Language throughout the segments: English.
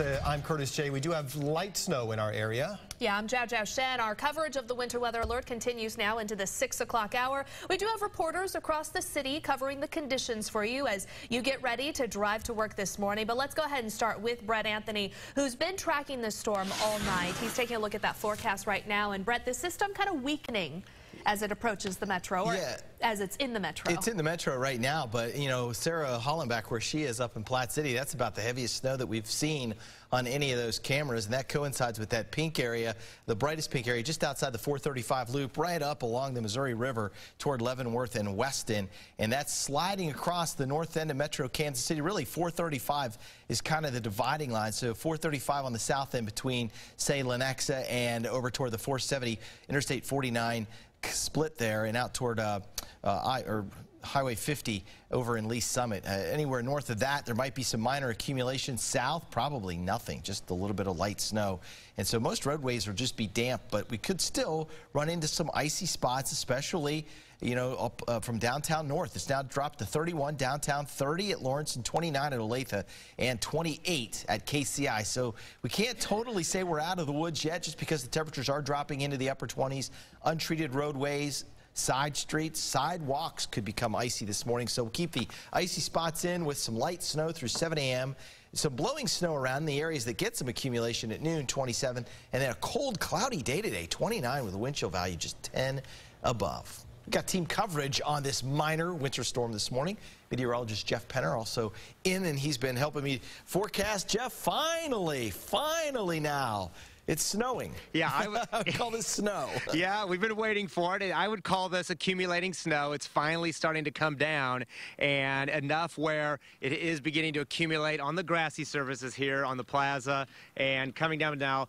I'm Curtis J. We do have light snow in our area. Yeah, I'm Zhao Shen. Our coverage of the winter weather alert continues now into the 6 o'clock hour. We do have reporters across the city covering the conditions for you as you get ready to drive to work this morning. But let's go ahead and start with Brett Anthony, who's been tracking the storm all night. He's taking a look at that forecast right now. And Brett, the system kind of weakening as it approaches the metro, or as it's in the metro. It's in the metro right now, but, you know, Sarah Hollenbeck, where she is up in Platte City, that's about the heaviest snow that we've seen on any of those cameras, and that coincides with that pink area, the brightest pink area, just outside the 435 loop, right up along the Missouri River toward Leavenworth and Weston, and that's sliding across the north end of Metro Kansas City. Really, 435 is kind of the dividing line, so 435 on the south end between, say, Lenexa and over toward the 470, Interstate 49 split there, and out toward Highway 50 over in Lee Summit. Anywhere north of that, there might be some minor accumulation. South, probably nothing, just a little bit of light snow. And so most roadways will just be damp, but we could still run into some icy spots, especially, you know, up from downtown north. It's now dropped to 31 downtown, 30 at Lawrence, and 29 at Olathe, and 28 at KCI. So we can't totally say we're out of the woods yet, just because the temperatures are dropping into the upper 20s. Untreated roadways, side streets, sidewalks could become icy this morning, so we'll keep the icy spots in with some light snow through 7 a.m. Some blowing snow around the areas that get some accumulation at noon, 27, and then a cold, cloudy day today, 29, with a wind chill value just 10 above. We've got team coverage on this minor winter storm this morning. Meteorologist Jeff Penner also in, and he's been helping me forecast. Jeff, finally now. It's snowing. Yeah, I would call this snow. Yeah, we've been waiting for it. I would call this accumulating snow. It's finally starting to come down, and enough where it is beginning to accumulate on the grassy surfaces here on the plaza and coming down now.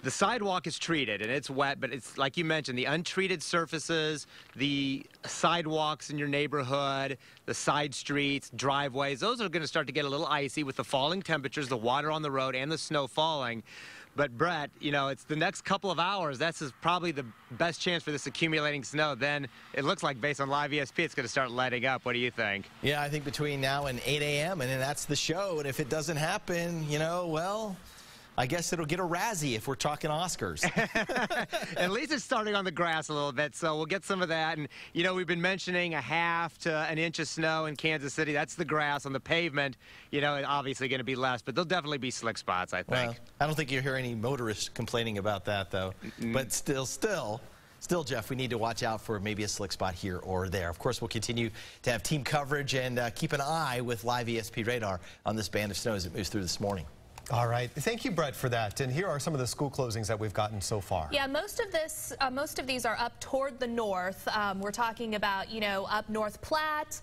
The sidewalk is treated and it's wet, but it's like you mentioned, the untreated surfaces, the sidewalks in your neighborhood, the side streets, driveways, those are going to start to get a little icy with the falling temperatures, the water on the road, and the snow falling. But Brett, you know, it's the next couple of hours. That's probably the best chance for this accumulating snow. Then it looks like, based on live ESP, it's going to start letting up. What do you think? Yeah, I think between now and 8 a.m. and then that's the show. And if it doesn't happen, you know, well, I guess it'll get a Razzie if we're talking Oscars. At least it's starting on the grass a little bit, so we'll get some of that. And, you know, we've been mentioning 1/2 to an inch of snow in Kansas City. That's the grass. On the pavement, you know, it's obviously going to be less, but there'll definitely be slick spots, I think. Well, I don't think you'll hear any motorists complaining about that, though. But still, Jeff, we need to watch out for maybe a slick spot here or there. Of course, we'll continue to have team coverage and keep an eye with live ESP radar on this band of snow as it moves through this morning. All right. Thank you, Brett, for that. And here are some of the school closings that we've gotten so far. Yeah, most of these are up toward the north. We're talking about, you know, up North Platte,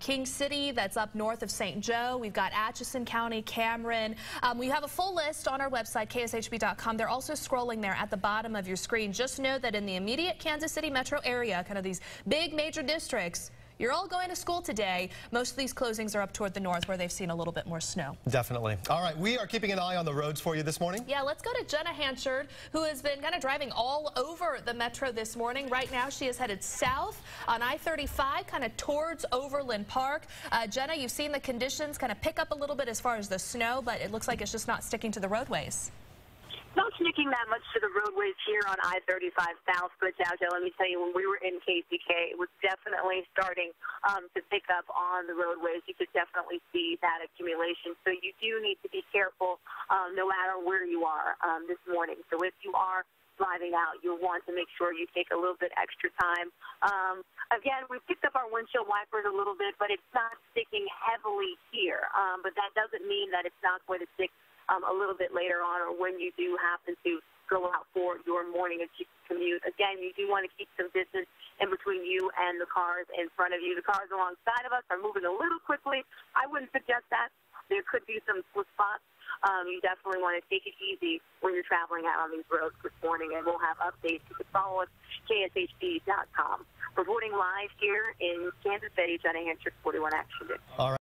King City, that's up north of St. Joe. We've got Atchison County, Cameron. We have a full list on our website, KSHB.com. They're also scrolling there at the bottom of your screen. Just know that in the immediate Kansas City metro area, kind of these big major districts, you're all going to school today. Most of these closings are up toward the north where they've seen a little bit more snow. Definitely. All right, we are keeping an eye on the roads for you this morning. Yeah, let's go to Jenna Hanchard, who has been kind of driving all over the metro this morning. Right now, she is headed south on I-35, kind of towards Overland Park. Jenna, you've seen the conditions kind of pick up a little bit as far as the snow, but it looks like it's just not sticking to the roadways. Not sticking that much to the roadways here on I-35 South, but let me tell you, when we were in KCK, it was definitely starting to pick up on the roadways. You could definitely see that accumulation. So you do need to be careful no matter where you are this morning. So if you are driving out, you'll want to make sure you take a little bit extra time. Again, we picked up our windshield wipers a little bit, but it's not sticking heavily here. But that doesn't mean that it's not going to stick a little bit later on, or when you do happen to go out for your morning commute. Again, you do want to keep some distance in between you and the cars in front of you. The cars alongside of us are moving a little quickly. I wouldn't suggest that. There could be some slip spots. You definitely want to take it easy when you're traveling out on these roads this morning, and we'll have updates. You can follow us, KSHB.com. Reporting live here in Kansas City, Jenna Hanchard, 41 Action News. All right.